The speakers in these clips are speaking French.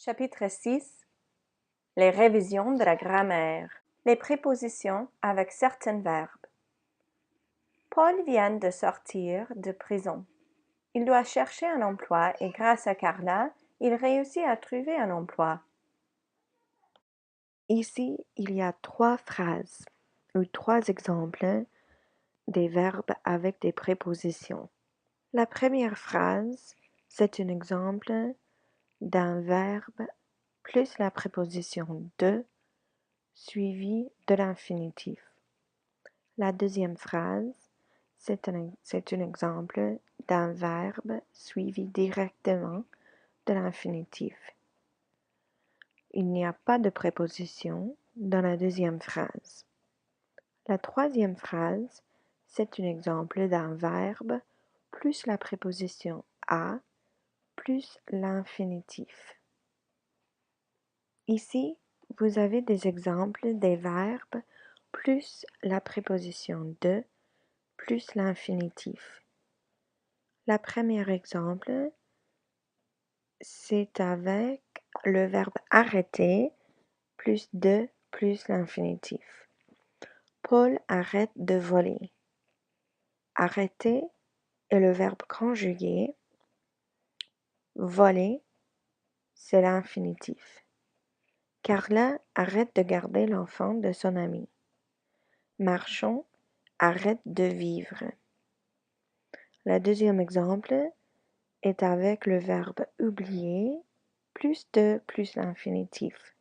Chapitre 6. Les révisions de la grammaire. Les prépositions avec certains verbes. Paul vient de sortir de prison. Il doit chercher un emploi et grâce à Carla, il réussit à trouver un emploi. Ici, il y a 3 phrases ou 3 exemples des verbes avec des prépositions. La première phrase, c'est un exemple d'un verbe plus la préposition de suivi de l'infinitif. La deuxième phrase, c'est un exemple d'un verbe suivi directement de l'infinitif. Il n'y a pas de préposition dans la deuxième phrase. La troisième phrase, c'est un exemple d'un verbe plus la préposition à plus l'infinitif. Ici, vous avez des exemples des verbes plus la préposition de plus l'infinitif. Le premier exemple, c'est avec le verbe arrêter plus de plus l'infinitif. Paul arrête de voler. Arrêter est le verbe conjugué. Voler, c'est l'infinitif. Carla arrête de garder l'enfant de son ami. Marchons arrête de vivre. Le deuxième exemple est avec le verbe oublier plus de plus l'infinitif.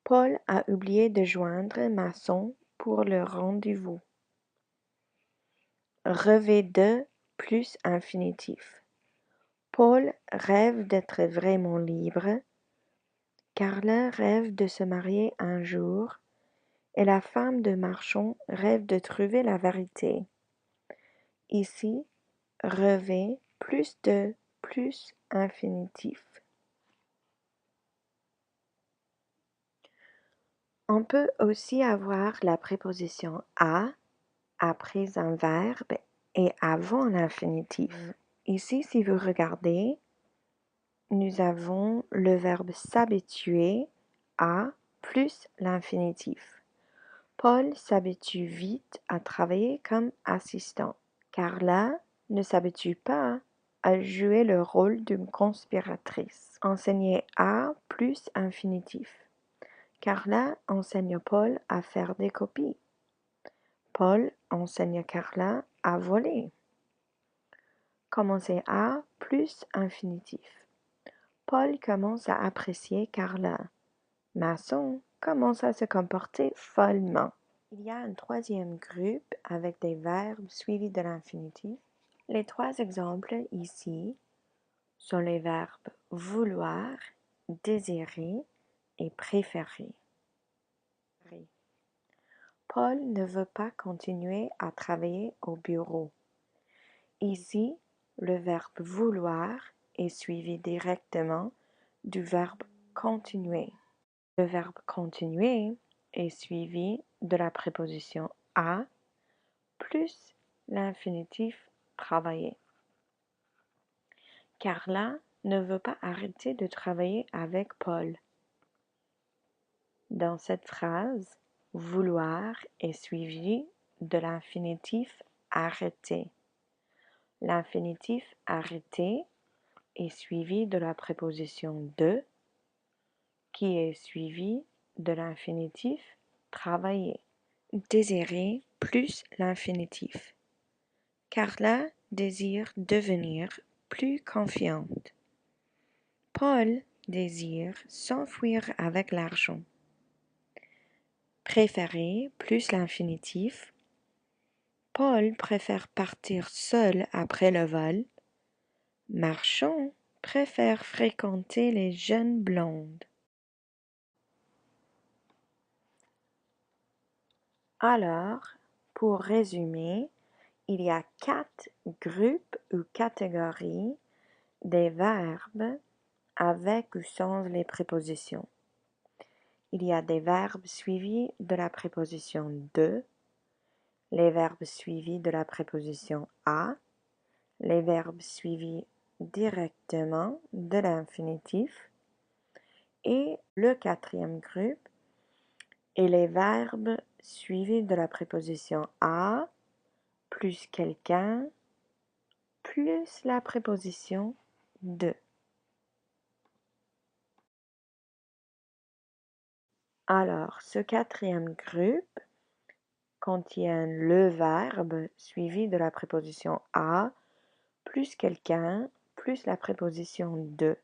Paul a oublié de joindre Masson pour le rendez-vous. Rêver de plus infinitif. Paul rêve d'être vraiment libre. Carla rêve de se marier un jour et la femme de Marchand rêve de trouver la vérité. Ici, rêver plus de plus infinitif. On peut aussi avoir la préposition à après un verbe et avant l'infinitif. Ici, si vous regardez, nous avons le verbe s'habituer à plus l'infinitif. Paul s'habitue vite à travailler comme assistant. Carla ne s'habitue pas à jouer le rôle d'une conspiratrice. Enseigner à plus infinitif. Carla enseigne Paul à faire des copies. Paul enseigne Carla à voler. Commencer à plus infinitif. Paul commence à apprécier Carla. Masson commence à se comporter follement. Il y a un troisième groupe avec des verbes suivis de l'infinitif. Les 3 exemples ici sont les verbes vouloir, désirer et préférer. Paul ne veut pas continuer à travailler au bureau. Ici, le verbe vouloir est suivi directement du verbe continuer. Le verbe continuer est suivi de la préposition à plus l'infinitif travailler. Carla ne veut pas arrêter de travailler avec Paul. Dans cette phrase, vouloir est suivi de l'infinitif arrêter. L'infinitif arrêter est suivi de la préposition de, qui est suivi de l'infinitif travailler. Désirer plus l'infinitif. Carla désire devenir plus confiante. Paul désire s'enfuir avec l'argent. Préférer plus l'infinitif. Paul préfère partir seul après le vol. Marchand préfère fréquenter les jeunes blondes. Alors, pour résumer, il y a 4 groupes ou catégories des verbes avec ou sans les prépositions. Il y a des verbes suivis de la préposition de, les verbes suivis de la préposition à, les verbes suivis directement de l'infinitif, Et le quatrième groupe est les verbes suivis de la préposition à plus quelqu'un plus la préposition de. Alors, ce quatrième groupe contient le verbe suivi de la préposition à plus quelqu'un plus la préposition de.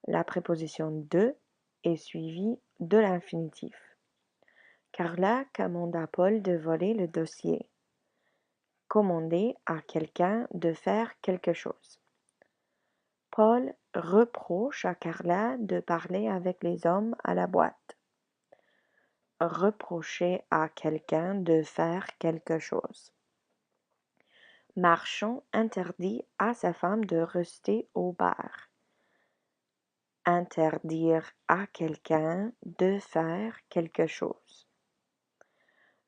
La préposition de est suivie de l'infinitif. Carla commande à Paul de voler le dossier. Commander à quelqu'un de faire quelque chose. Paul reproche à Carla de parler avec les hommes à la boîte. Reprocher à quelqu'un de faire quelque chose. Marchand interdit à sa femme de rester au bar. Interdire à quelqu'un de faire quelque chose.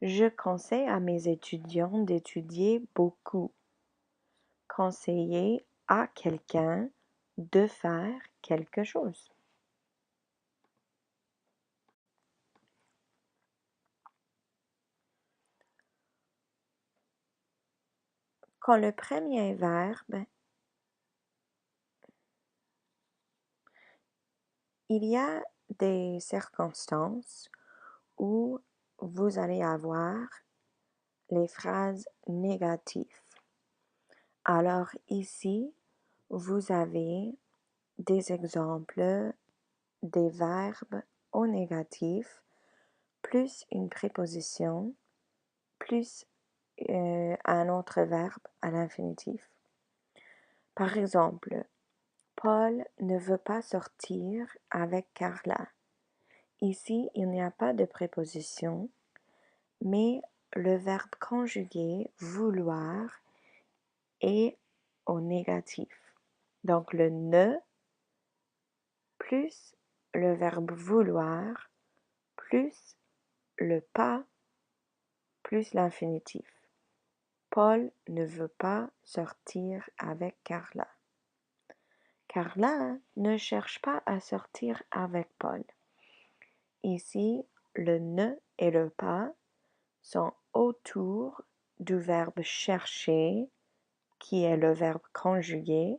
Je conseille à mes étudiants d'étudier beaucoup. Conseiller à quelqu'un de faire quelque chose. Quand le premier verbe, il y a des circonstances où vous allez avoir les phrases négatives. Alors ici, vous avez des exemples des verbes au négatif plus une préposition plus un autre verbe à l'infinitif. Par exemple, Paul ne veut pas sortir avec Carla. Ici, il n'y a pas de préposition, mais le verbe conjugué vouloir est au négatif. Donc le ne plus le verbe vouloir plus le pas plus l'infinitif. Paul ne veut pas sortir avec Carla. Carla ne cherche pas à sortir avec Paul. Ici, le ne et le pas sont autour du verbe chercher, qui est le verbe conjugué,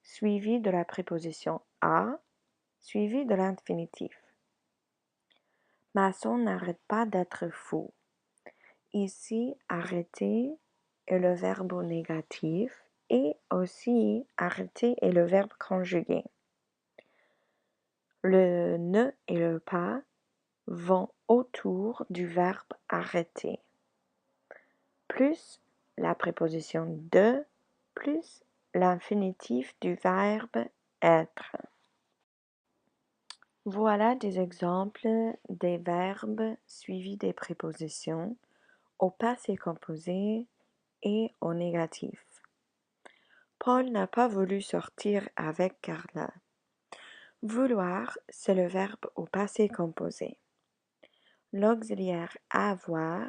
suivi de la préposition à, suivi de l'infinitif. Masson n'arrête pas d'être fou. Ici, arrêter est le verbe au négatif et aussi arrêter est le verbe conjugué. Le ne et le pas vont autour du verbe arrêter, plus la préposition de, plus l'infinitif du verbe être. Voilà des exemples des verbes suivis des prépositions au passé composé et au négatif. Paul n'a pas voulu sortir avec Carla. Vouloir, c'est le verbe au passé composé. L'auxiliaire avoir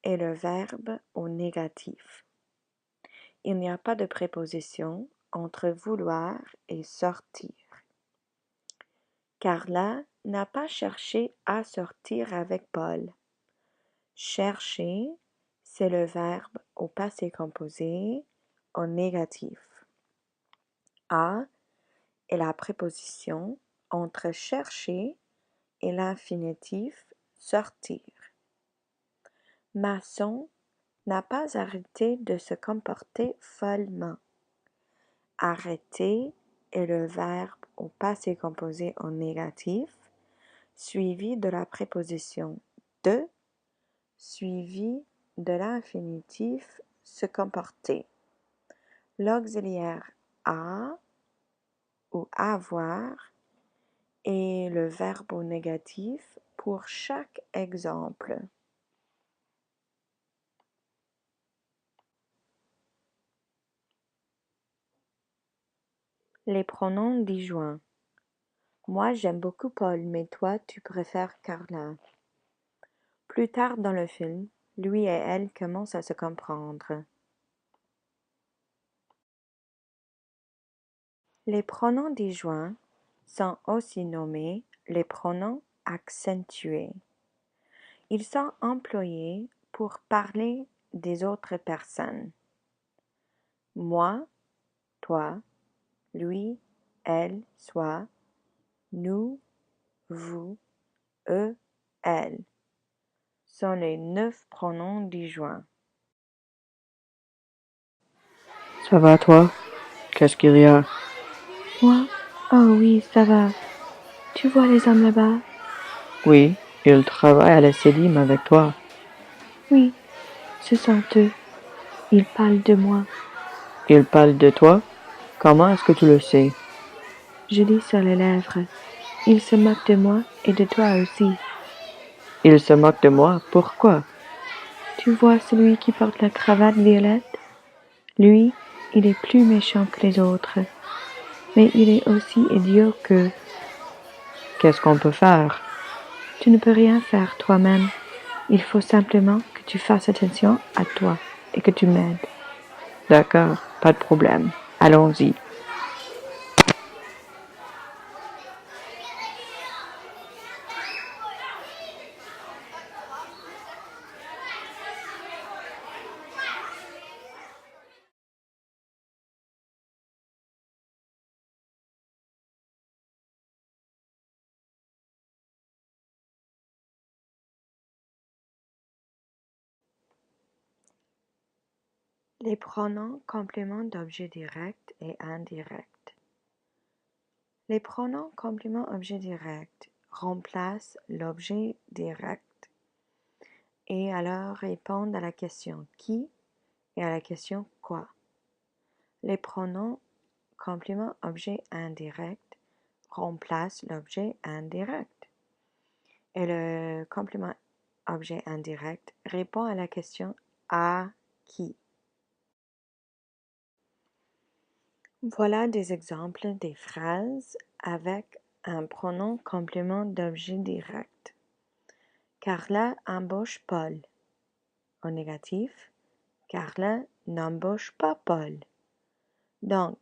est le verbe au négatif. Il n'y a pas de préposition entre vouloir et sortir. Carla n'a pas cherché à sortir avec Paul. Chercher, c'est le verbe au passé composé au négatif. À est la préposition entre chercher et l'infinitif sortir. Masson n'a pas arrêté de se comporter follement. Arrêter est le verbe au passé composé au négatif, suivi de la préposition de, suivi de l'infinitif se comporter. L'auxiliaire à ou avoir est le verbe au négatif pour chaque exemple. Les pronoms disjoints. Moi, j'aime beaucoup Paul, mais toi, tu préfères Carla. Plus tard dans le film, lui et elle commencent à se comprendre. Les pronoms disjoints sont aussi nommés les pronoms accentués. Ils sont employés pour parler des autres personnes. Moi, toi, lui, elle, soi, nous, vous, eux, elle sont les 9 pronoms disjoints. Ça va, toi? Qu'est-ce qu'il y a? Moi? Oh oui, ça va. Tu vois les hommes là-bas? Oui, ils travaillent à la Célim avec toi. Oui, ce sont eux. Ils parlent de moi. Ils parlent de toi? Comment est-ce que tu le sais? Je lis sur les lèvres. Ils se moquent de moi et de toi aussi. Ils se moquent de moi? Pourquoi? Tu vois celui qui porte la cravate violette? Lui, il est plus méchant que les autres. Mais il est aussi idiot qu'eux. Qu'est-ce qu'on peut faire? Tu ne peux rien faire toi-même. Il faut simplement que tu fasses attention à toi et que tu m'aides. D'accord, pas de problème. Allons-y. Les pronoms compléments d'objet direct et indirect. Les pronoms compléments objet direct remplacent l'objet direct et alors répondent à la question qui et à la question quoi. Les pronoms complément objet indirect remplacent l'objet indirect et le complément objet indirect répond à la question à qui. Voilà des exemples des phrases avec un pronom complément d'objet direct. Carla embauche Paul. Au négatif, Carla n'embauche pas Paul. Donc,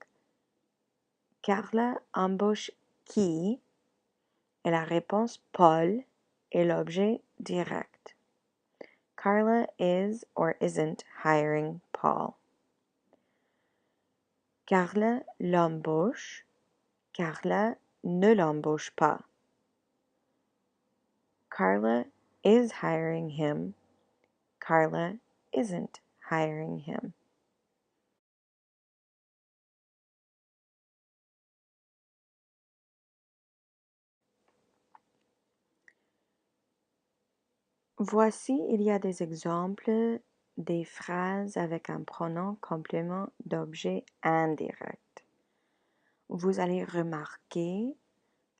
Carla embauche qui et la réponse Paul est l'objet direct. Carla is or isn't hiring Paul. Carla l'embauche. Carla ne l'embauche pas. Carla is hiring him. Carla isn't hiring him. Voici, il y a des exemples des phrases avec un pronom complément d'objet indirect. Vous allez remarquer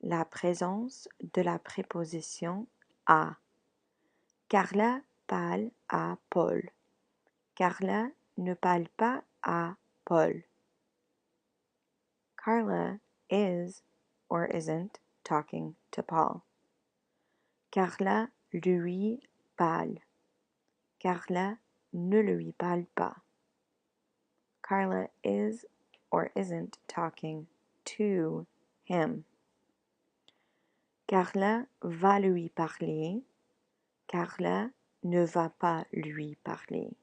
la présence de la préposition à. Carla parle à Paul. Carla ne parle pas à Paul. Carla is or isn't talking to Paul. Carla lui parle. Carla ne lui parle pas. Carla is or isn't talking to him. Carla va lui parler. Carla ne va pas lui parler.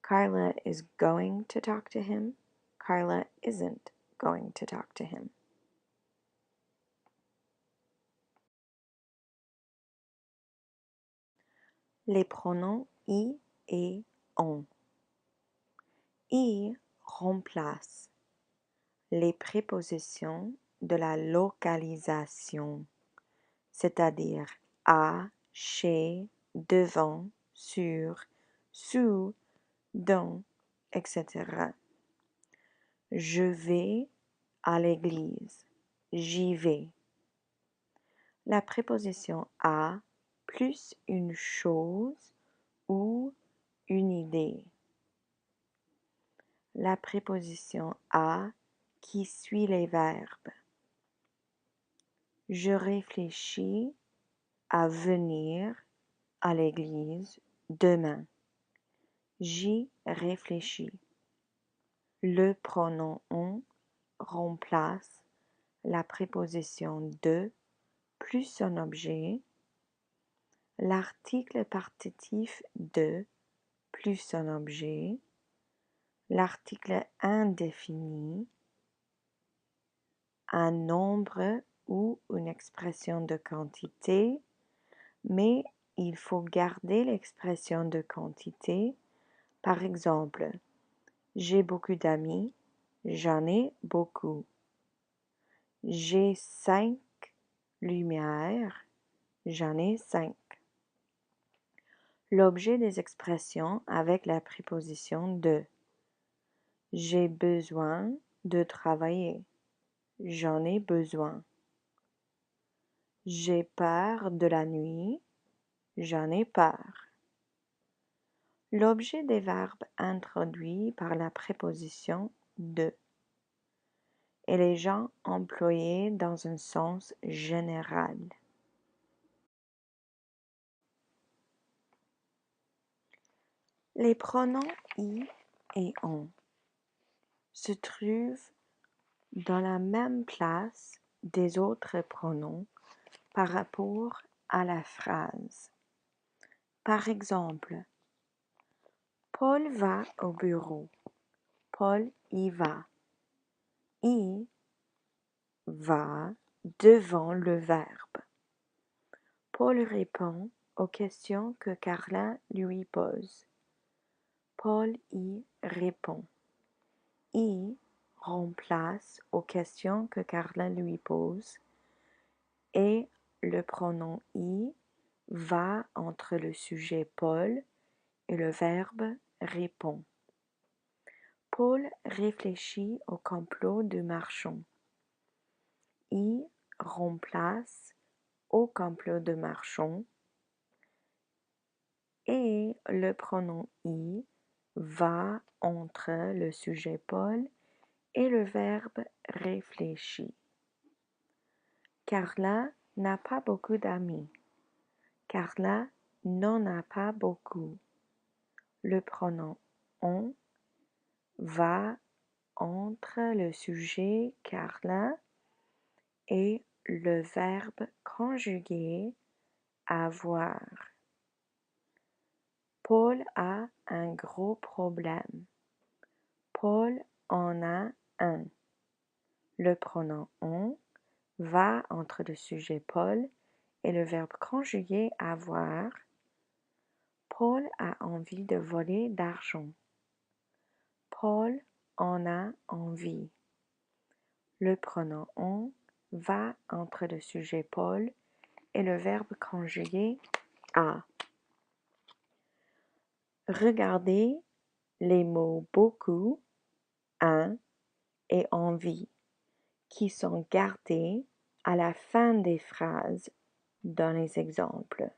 Carla is going to talk to him. Carla isn't going to talk to him. Les pronoms I et on. I remplace les prépositions de la localisation, c'est-à-dire à, chez, devant, sur, sous, dans, etc. Je vais à l'église. J'y vais. La préposition à plus une chose ou une idée. La préposition à qui suit les verbes. Je réfléchis à venir à l'église demain. J'y réfléchis. Le pronom on remplace la préposition de plus son objet, l'article partitif de plus son objet, l'article indéfini, un nombre ou une expression de quantité, mais il faut garder l'expression de quantité. Par exemple, j'ai beaucoup d'amis, j'en ai beaucoup. J'ai 5 lumières, j'en ai 5. L'objet des expressions avec la préposition de. J'ai besoin de travailler, j'en ai besoin. J'ai peur de la nuit, j'en ai peur. L'objet des verbes introduits par la préposition de et les gens employés dans un sens général. Les pronoms i et on se trouvent dans la même place des autres pronoms par rapport à la phrase. Par exemple, Paul va au bureau. Paul y va. I va devant le verbe. Paul répond aux questions que Carla lui pose. Paul y répond. I remplace aux questions que Carla lui pose et le pronom i va entre le sujet Paul et le verbe répond. Paul réfléchit au complot du marchand. I remplace au complot de marchand et le pronom i va entre le sujet Paul et le verbe réfléchit. Carla n'a pas beaucoup d'amis. Carla n'en a pas beaucoup. Le pronom on va entre le sujet Carla et le verbe conjugué avoir. Paul a un gros problème. Paul en a un. Le pronom on va entre le sujet Paul et le verbe conjugué avoir. Paul a envie de voler d'argent. Paul en a envie. Le pronom on va entre le sujet Paul et le verbe conjugué a. Regardez les mots beaucoup, un et envie qui sont gardés à la fin des phrases dans les exemples.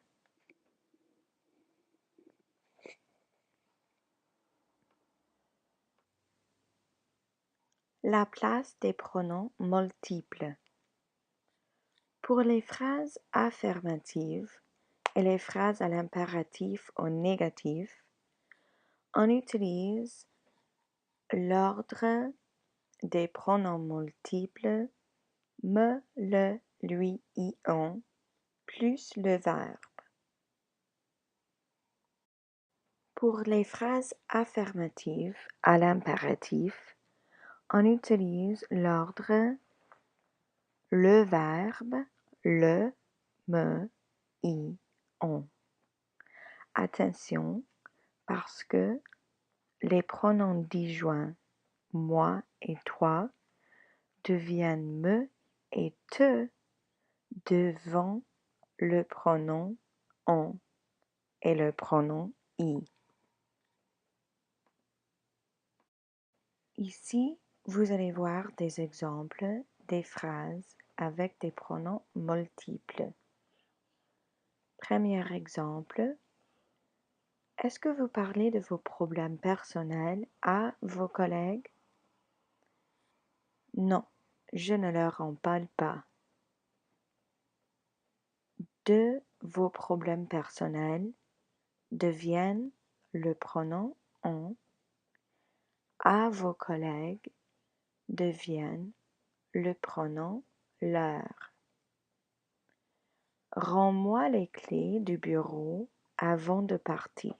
La place des pronoms multiples. Pour les phrases affirmatives et les phrases à l'impératif ou négatif, on utilise l'ordre des pronoms multiples me, le, lui, i, on, plus le verbe. Pour les phrases affirmatives à l'impératif, on utilise l'ordre le verbe, le, me, i, on. Attention, parce que les pronoms disjoints moi et toi deviennent me et te devant le pronom on et le pronom i. Ici, vous allez voir des exemples des phrases avec des pronoms multiples. Premier exemple. Est-ce que vous parlez de vos problèmes personnels à vos collègues? Non, je ne leur en parle pas. De vos problèmes personnels deviennent le pronom on. À vos collègues deviennent le pronom l'heure. Rends-moi les clés du bureau avant de partir.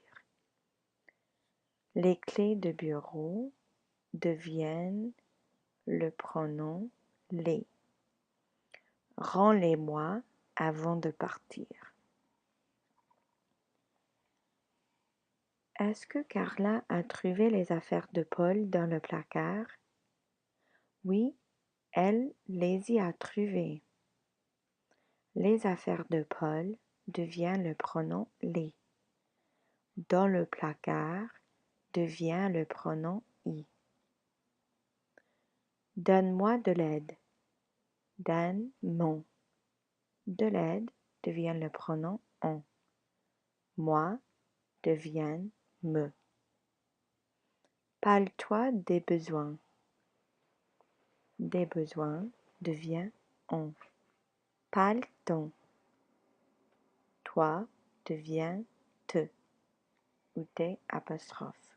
Les clés de bureau deviennent le pronom les. Rends-les-moi avant de partir. Est-ce que Carla a trouvé les affaires de Paul dans le placard? Oui, elle les y a trouvées. Les affaires de Paul devient le pronom les. Dans le placard devient le pronom i. Donne-moi de l'aide. Dan, mon. De l'aide devient le pronom on. Moi devient me. Parle-toi des besoins. Des besoins devient on. Parle-t-on. Toi devient te ou tes apostrophes.